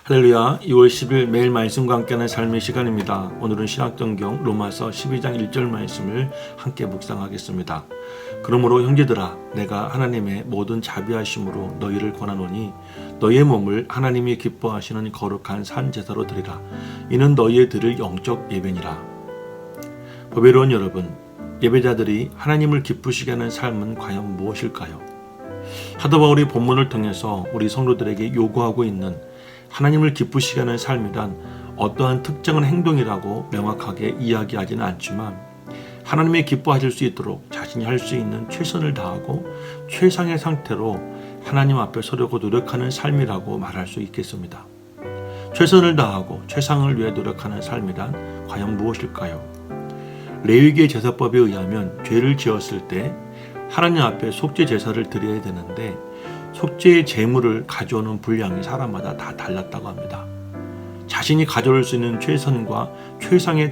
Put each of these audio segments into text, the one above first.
할렐루야. 2월 10일 매일 말씀과 함께하는 삶의 시간입니다. 오늘은 신약성경 로마서 12장 1절 말씀을 함께 묵상하겠습니다. 그러므로 형제들아 내가 하나님의 모든 자비하심으로 너희를 권하노니 너희의 몸을 하나님이 기뻐하시는 거룩한 산 제사로 드리라. 이는 너희의 드릴 영적 예배니라. 보배로운 여러분, 예배자들이 하나님을 기쁘시게 하는 삶은 과연 무엇일까요? 사도 바울이 본문을 통해서 우리 성도들에게 요구하고 있는 하나님을 기쁘시게 하는 삶이란 어떠한 특정한 행동이라고 명확하게 이야기하지는 않지만 하나님이 기뻐하실 수 있도록 자신이 할 수 있는 최선을 다하고 최상의 상태로 하나님 앞에 서려고 노력하는 삶이라고 말할 수 있겠습니다. 최선을 다하고 최상을 위해 노력하는 삶이란 과연 무엇일까요? 레위기의 제사법에 의하면 죄를 지었을 때 하나님 앞에 속죄 제사를 드려야 되는데 속죄의 제물을 가져오는 분량이 사람마다 다 달랐다고 합니다. 자신이 가져올 수 있는 최선과 최상의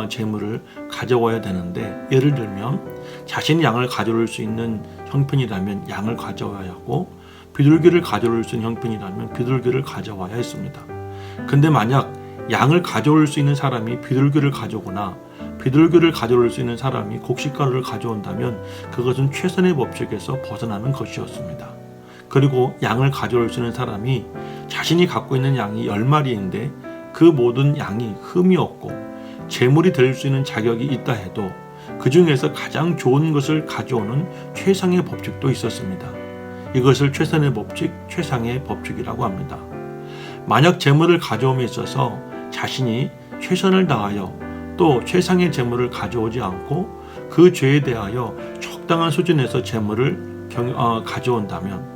제물을 가져와야 되는데, 예를 들면 자신이 양을 가져올 수 있는 형편이라면 양을 가져와야 하고 비둘기를 가져올 수 있는 형편이라면 비둘기를 가져와야 했습니다. 근데 만약 양을 가져올 수 있는 사람이 비둘기를 가져오거나 비둘기를 가져올 수 있는 사람이 곡식가루를 가져온다면 그것은 최선의 법칙에서 벗어나는 것이었습니다. 그리고 양을 가져올 수 있는 사람이 자신이 갖고 있는 양이 10마리인데 그 모든 양이 흠이 없고 제물이 될 수 있는 자격이 있다 해도 그 중에서 가장 좋은 것을 가져오는 최상의 법칙도 있었습니다. 이것을 최선의 법칙, 최상의 법칙이라고 합니다. 만약 제물을 가져옴에 있어서 자신이 최선을 다하여 또 최상의 제물을 가져오지 않고 그 죄에 대하여 적당한 수준에서 제물을 가져온다면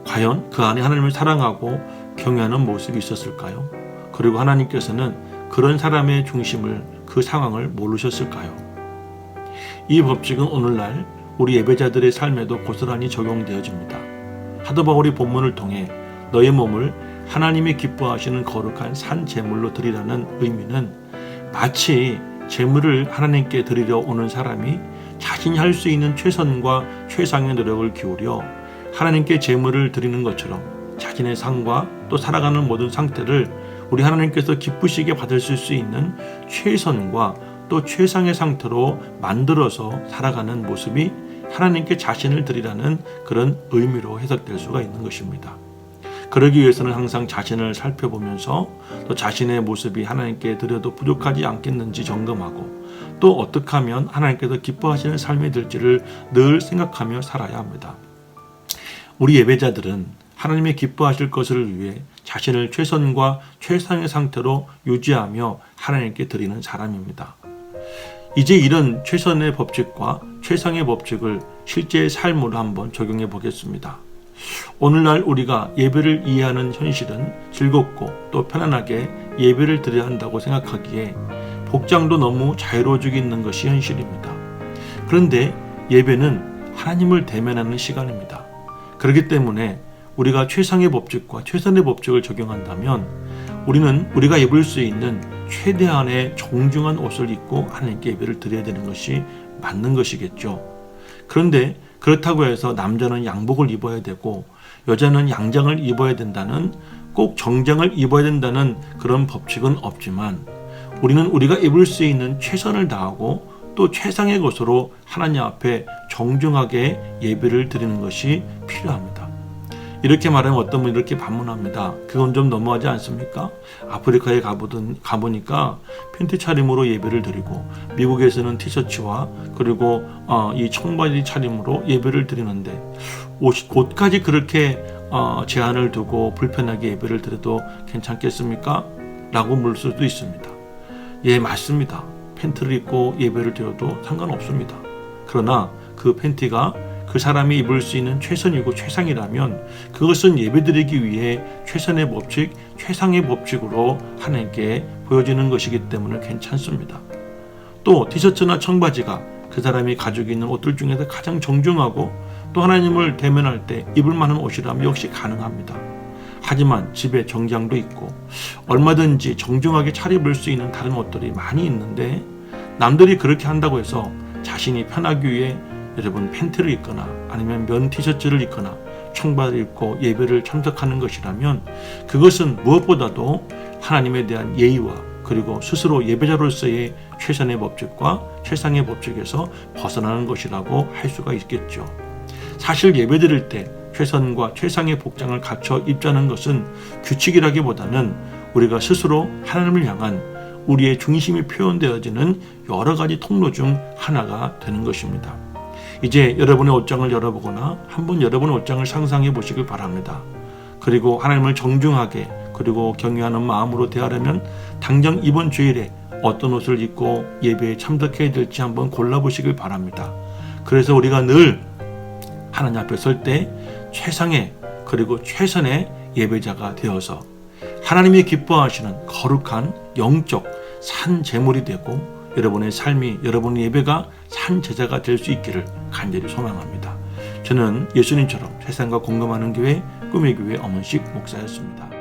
과연 그 안에 하나님을 사랑하고 경외하는 모습이 있었을까요? 그리고 하나님께서는 그런 사람의 중심을, 그 상황을 모르셨을까요? 이 법칙은 오늘날 우리 예배자들의 삶에도 고스란히 적용되어집니다. 사도 바울이 본문을 통해 너의 몸을 하나님이 기뻐하시는 거룩한 산 제물로 드리라는 의미는 마치 제물을 하나님께 드리려 오는 사람이 자신이 할 수 있는 최선과 최상의 노력을 기울여 하나님께 제물을 드리는 것처럼 자신의 삶과 또 살아가는 모든 상태를 우리 하나님께서 기쁘시게 받으실 수 있는 최선과 또 최상의 상태로 만들어서 살아가는 모습이 하나님께 자신을 드리라는 그런 의미로 해석될 수가 있는 것입니다. 그러기 위해서는 항상 자신을 살펴보면서 또 자신의 모습이 하나님께 드려도 부족하지 않겠는지 점검하고 또 어떻게 하면 하나님께서 기뻐하시는 삶이 될지를 늘 생각하며 살아야 합니다. 우리 예배자들은 하나님의 기뻐하실 것을 위해 자신을 최선과 최상의 상태로 유지하며 하나님께 드리는 사람입니다. 이제 이런 최선의 법칙과 최상의 법칙을 실제의 삶으로 한번 적용해 보겠습니다. 오늘날 우리가 예배를 이해하는 현실은 즐겁고 또 편안하게 예배를 드려야 한다고 생각하기에 복장도 너무 자유로워지고 있는 것이 현실입니다. 그런데 예배는 하나님을 대면하는 시간입니다. 그렇기 때문에 우리가 최상의 법칙과 최선의 법칙을 적용한다면 우리는 우리가 입을 수 있는 최대한의 정중한 옷을 입고 하나님께 예배를 드려야 되는 것이 맞는 것이겠죠. 그런데 그렇다고 해서 남자는 양복을 입어야 되고 여자는 양장을 입어야 된다는, 꼭 정장을 입어야 된다는 그런 법칙은 없지만 우리는 우리가 입을 수 있는 최선을 다하고 또 최상의 것으로 하나님 앞에 정중하게 예배를 드리는 것이 필요합니다. 이렇게 말하면 어떤 분이 이렇게 반문합니다. 그건 좀 너무하지 않습니까? 아프리카에 가보니까 팬티 차림으로 예배를 드리고 미국에서는 티셔츠와 그리고 이 청바지 차림으로 예배를 드리는데 옷까지 그렇게 제한을 두고 불편하게 예배를 드려도 괜찮겠습니까? 라고 물을 수도 있습니다. 예, 맞습니다. 팬티를 입고 예배를 드려도 상관없습니다. 그러나 그 팬티가 그 사람이 입을 수 있는 최선이고 최상이라면 그것은 예배드리기 위해 최선의 법칙, 최상의 법칙으로 하나님께 보여지는 것이기 때문에 괜찮습니다. 또 티셔츠나 청바지가 그 사람이 가지고 있는 옷들 중에서 가장 정중하고 또 하나님을 대면할 때 입을 만한 옷이라면 역시 가능합니다. 하지만 집에 정장도 있고 얼마든지 정중하게 차려입을 수 있는 다른 옷들이 많이 있는데 남들이 그렇게 한다고 해서 자신이 편하기 위해 여러분 팬티를 입거나 아니면 면 티셔츠를 입거나 청바를 입고 예배를 참석하는 것이라면 그것은 무엇보다도 하나님에 대한 예의와 그리고 스스로 예배자로서의 최선의 법칙과 최상의 법칙에서 벗어나는 것이라고 할 수가 있겠죠. 사실 예배드릴 때 최선과 최상의 복장을 갖춰 입자는 것은 규칙이라기보다는 우리가 스스로 하나님을 향한 우리의 중심이 표현되어지는 여러 가지 통로 중 하나가 되는 것입니다. 이제 여러분의 옷장을 열어보거나 한번 여러분의 옷장을 상상해 보시길 바랍니다. 그리고 하나님을 정중하게 그리고 경외하는 마음으로 대하려면 당장 이번 주일에 어떤 옷을 입고 예배에 참석해야 될지 한번 골라보시길 바랍니다. 그래서 우리가 늘 하나님 앞에 설 때 최상의 그리고 최선의 예배자가 되어서 하나님이 기뻐하시는 거룩한 영적 산 제물이 되고 여러분의 삶이 여러분의 예배가 산 제자가 될 수 있기를 간절히 소망합니다. 저는 예수님처럼 세상과 공감하는 교회 꿈의 교회 엄은식 목사였습니다.